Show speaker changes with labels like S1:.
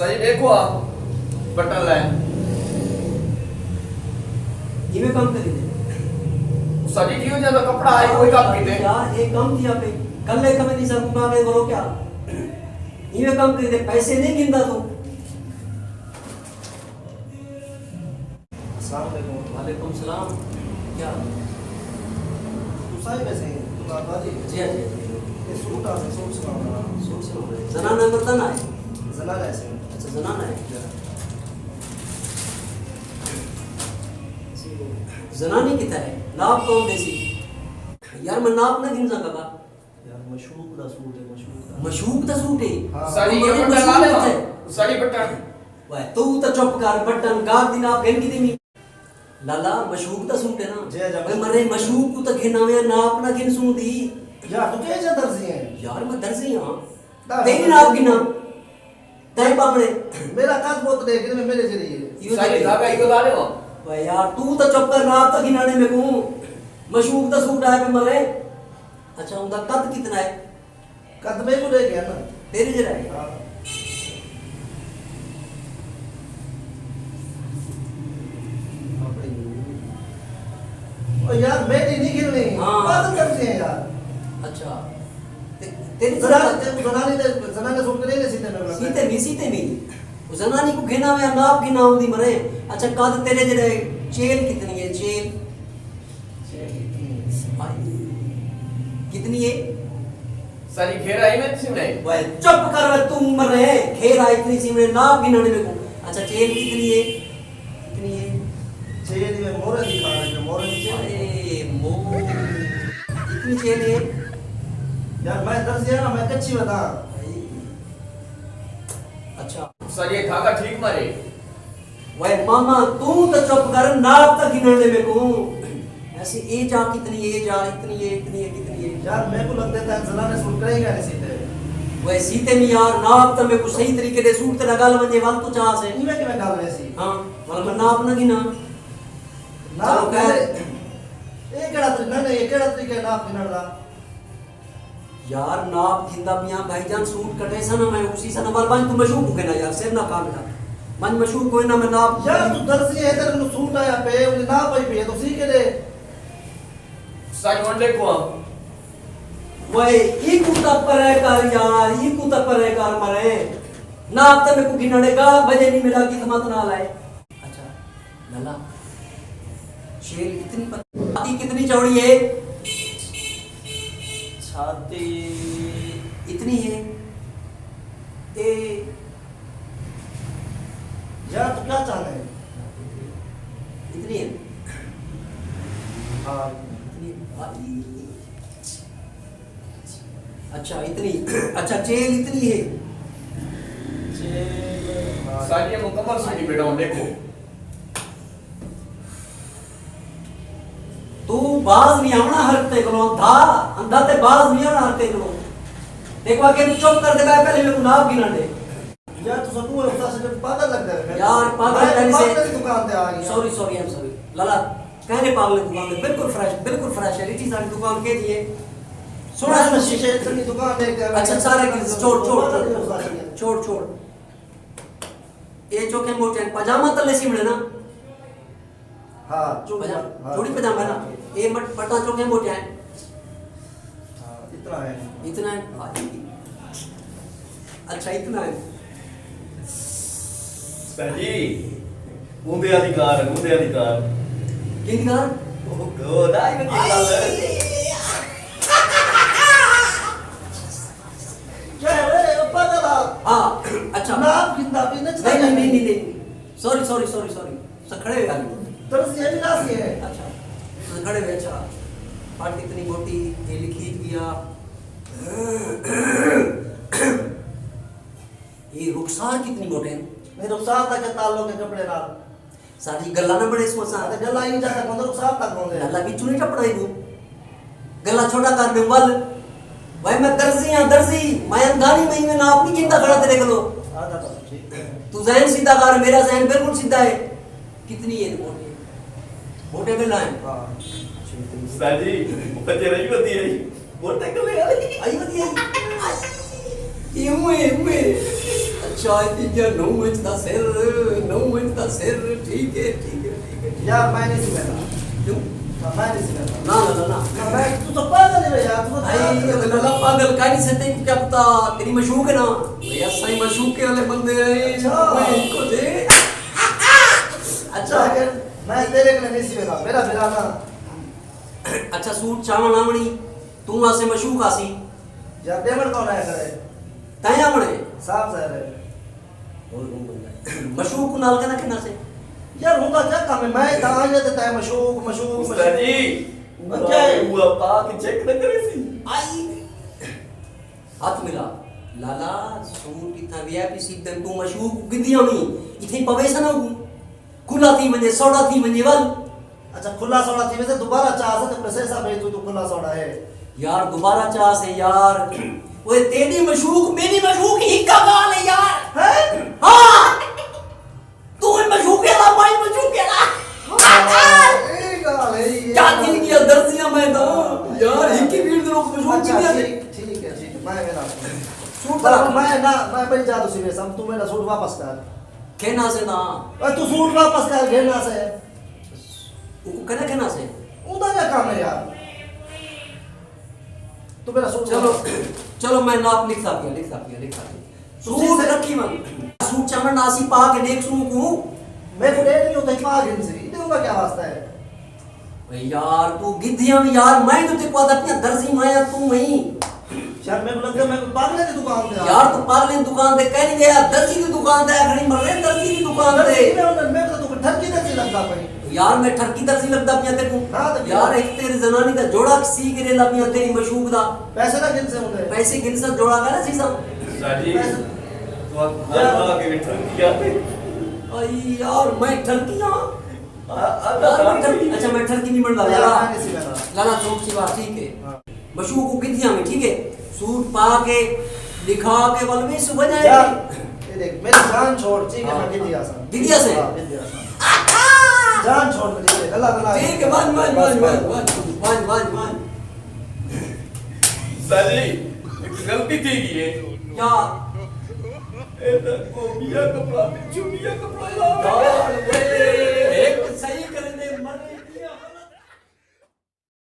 S1: सही देखो आप बटन लाए
S2: ये में कम कर दे
S1: सही क्यों ज्यादा कपड़ा है कोई काम की दे
S2: यार एक कम किया पे कल ले कमे नहीं सब मांगे बोलो क्या ये में कम कर दे पैसे नहीं गिनदा तू
S3: अस्सलाम वालेकुम।
S2: वालेकुम सलाम क्या
S3: तू साहिब है सही तू बात वाली
S2: जी जी
S3: ये सूट आ सूट सुनाओ
S2: सोच सुनो जनाना मर्दाना है
S3: जना ऐसे
S2: अच्छा जनाना है जनानी कितना है नाप कौन देसी यार मैं नाप ना गिन सका
S3: यार मशहूर दा सूट है मशहूर
S2: मशहूक दा सूट है
S3: हाँ।
S1: साड़ी ये
S2: बड़े
S1: बटन ला ले
S2: मशहूक है।
S1: साड़ी बटन
S2: वाह तू तो चुप कर बटन गाग दिन आप गिन की देनी लाला मशहूक दा सूट है ना
S3: जी, जी,
S2: भाई मरे मशहूक को तो गिना में नाप ना गिन सुन दी
S3: यार तू कैसे दर्जी है
S2: यार मैं दर्जी हां तेरी नाप गिना तय पापड़े
S3: मेरा कद बहुत देख रहे मेरे जरिए
S1: साड़ी धागा इको ला ले
S2: भाई यार तू तो चुप कर नाप तो गिनाने में को मशहूक दा सूट आया पे मरे अच्छा उनका कद कितना है
S3: कद में को ले गया ना
S2: तेरी जरा है
S3: हाँ। और यार मेरी नहीं गिरनी
S2: हाँ।
S3: बात करते हैं यार
S2: अच्छा तेरी
S3: जरा
S2: जरा
S3: जना ने सूट करे सीधे में
S2: सीते मी जनानी को घेना में नाप गिना होती मरे अच्छा कद तेरे जरे चेल कितनी है चेल कितनी है
S1: साड़ी घेरा ही में सिमड़े
S2: वह चुप कर वे तू मरे खेरा इतनी सी में नाप गिनाने में को अच्छा चेल कितनी है कितनी है
S3: चेल में मोरे दिखा रहा है मोरे नीचे
S2: अरे मोर कितनी चेल है
S3: यार मैं दर्जी है ना मैं कच्ची बता
S2: अच्छा
S1: साड़ी ये धागा ठीक मारे
S2: वह मामा तू तो चुप कर नाप तक गिनाने में को ऐसे ए जा कितनी है जा इतनी है इतनी है कितनी है
S3: यार मेरे को लग देता है जना ने सूट करेगा नहीं सीधे
S2: वह सीते में यार नाप तो मेरे को सही तरीके से सूट ते लगा लवंजे वाल तो चाह से
S3: इनमें क्या डाल रहे सी
S2: हां वाला मैं नाप ना गिना
S3: ना
S2: चलो खैर
S3: एक केड़ा तरीका नहीं एक केड़ा तरीका नाप गिनण दा
S2: यार नाप गिंदा पिया भाईजान सूट कटे सा ना मैं उसी सा नंबर बन तू मशहूर हो ना यार सिर ना काम ना मन मशहूर कोई ना मैं नाप
S3: यार तू दर्जी है तेरे को सूट आया पे उन्हें नाप आई पे तो सी के दे
S1: साड़ी वन देखो
S2: वह ई कुत्ता पर है कर यार ई कुत्ता पर है कर मरे नाप तो मेरे को गिनाने का बजे नहीं मिला कि समझ ना लाए अच्छा लला शेर इतनी छाती कितनी चौड़ी है
S3: छाती
S2: इतनी है ए
S3: यार तू क्या चाहता है
S2: इतनी है
S3: हां
S2: इतनी भाई अच्छा इतनी अच्छा चेल इतनी है
S3: चेल
S1: साड़ी ये मुकम्मल साड़ी बेटा देखो
S2: तू बाज नहीं आना हरते करो था अंधा ते बाज नहीं आना हरते करो देखवा के चुप कर दे पहले मेरे को नाप गिना दे
S3: यार तू सब वो उस्ताद से पागल लगता है
S2: यार पागल कहने से
S3: तेरी दुकान पे आ गई
S2: sorry sorry I am sorry लाला कहने पागल की दुकान पे बिल्कुल फ्रेश है रीति सारी दुकान के लिए
S3: सोना में शीशे तेरी दुकान देख
S2: अच्छा सारे छोड़ छोड़ ये जो के मोटे पजामा तले सिमड़े ना
S3: हां
S2: जोड़ी पजामा ना ये पटा जो के मोटे हैं
S3: इतना है
S2: इतना है भाई अच्छा इतना है
S1: साड़ी ऊंधे अधिकार
S2: किन का
S1: ओ गॉड आई में निकाल
S3: क्या है पागल
S2: हां अच्छा
S3: नाप कितना भी
S2: नहीं सॉरी सखड़े हुए आदमी
S3: दर्जी है ना सी है
S2: अच्छा सखड़े हुए अच्छा पार्ट कितनी मोटी ये लिखी दिया ये रुखसार कितनी मोटे हैं
S3: मेरे रुखसार तक के ताल्लुक है कपड़े नाल
S2: सारी गल्ला ना बड़े इसमें सा
S3: ते गल्ला ही जाता कौन रुखसार तक कौन है
S2: गल्ला भी चुनी टपड़ा ही दूं गला छोटा कर दे वल भाई मैं दर्जी मैं अंधारी में नाप नहीं चिंता खड़ा तेरे गलो
S3: आधा तो ठीक है
S2: तू जहन सीधा कर मेरा जहन बिल्कुल सीधा है कितनी है मोटे गल्ला है
S3: हां
S1: साड़ी बच्चे रही होती है मोटे को ले आई
S2: आई होती है ये मुए शायद ये 9 इंच दा सिर 9 इंच दा सिर ठीक है
S3: यार मैं नहीं सीखा
S2: क्यों
S3: मैं नहीं सीखा
S2: ना
S3: मैं तू तो पागल है यार तू तो
S2: भाई लला पागल का नहीं सकते क्या पता तेरी मशूक है ना भैया सही मशूक के वाले बंदे हैं
S3: अच्छा।
S2: मैं इनको दे
S3: अच्छा मैं तेरे के लिए नहीं सीखा मेरा फिराना
S2: अच्छा सूट चावल आमणी तू आसे मशूक आसी
S3: यार पेमेंट कौन आया करे
S2: तय आमणे
S3: साफ सर है
S2: मशूक नाल कहना किना से
S3: यार होगा क्या काम है मैं कहां ये देता है मशूक
S1: उस्ताद जी
S3: क्या है?
S1: वो आपका चेक न करे सी
S2: आई हाथ मिला लाला सूट इतना वीआईपी सीट दन तू मशूक गिदिया मी इथे पवेसा ना खुला थी मने सोडा थी मने वल
S3: अच्छा खुला सोडा थी वैसे दोबारा चाह से तो पैसे सब है तू खुला सोडा है
S2: यार दोबारा चाह से यार ओए तेरी मशूक मेरी मशूक ही का गाल है यार
S3: हैं
S2: हां तू मशूक है ना भाई मशूक है ना
S3: ए गाल है ये
S2: क्या थी कि दर्जियां मैं तो यार एक ही भीड़ लोग मशूक
S3: अच्छा
S2: किया
S3: ठीक है मैं मेरा
S2: सूट
S3: पर
S2: रख
S3: मैं बन जा दूसरी वे सम तू मेरा सूट वापस कर
S2: कहना से ना
S3: और तू सूट वापस कर घेरना से
S2: उनको कहना से
S3: उधर क्या काम है यार तू मेरा सूट
S2: चलो मैं नाप लिखा दिया सूट रखी मन सूट चमन नासी पा के देख सू को
S3: मैं को डेट नहीं होता पा दिन से इतने का क्या वास्ता है
S2: भाई यार तू गिद्धियां में यार मैं तो तेको अपनी दर्जी माया तू वही
S3: यार मैं को लगता मैं पागल की दुकान पे
S2: यार तू पागल की दुकान पे कह नहीं गया दर्जी की दुकान पे खड़ी मर रहे दर्जी की दुकान पे
S3: मैं तो तू ठरकी दर्जी लगता भाई
S2: यार मैं ठरकी दर्जी लगदा पिया तेको
S3: हां तो
S2: यार एक तेरी जनानी का जोड़ा सी करे ला पिया तेरी मशूक दा
S3: पैसे ना गिन से होंगे
S2: पैसे गिन से जोड़ा कर सी सब
S1: उस्ताद जी तो आप के विठल किया थे
S2: आई यार मैं ठरकियां अच्छा मैं ठरकी नहीं बनदा
S3: यार
S2: लाला
S3: मैं नहीं सीखा
S2: लाला चौक सी बात ठीक है
S3: हां
S2: मशहूर को गिद्धियां में ठीक है सूट पा के दिखा के बल में सुबह
S3: यार
S2: जाएगी
S3: ये देख मेरी जान छोड़ ठीक है
S2: हाँ।
S3: मैं गिद्दिया सा
S2: गिद्दिया से?
S3: हां गिद्दिया सा जान छोड़ मेरी देख अल्लाह ताला
S2: ठीक है मान
S1: उस्ताद जी एक गलती थी ये
S2: क्या
S1: ए तो को बिया कपड़ा में चुनिया कपड़ा ला
S2: यार वे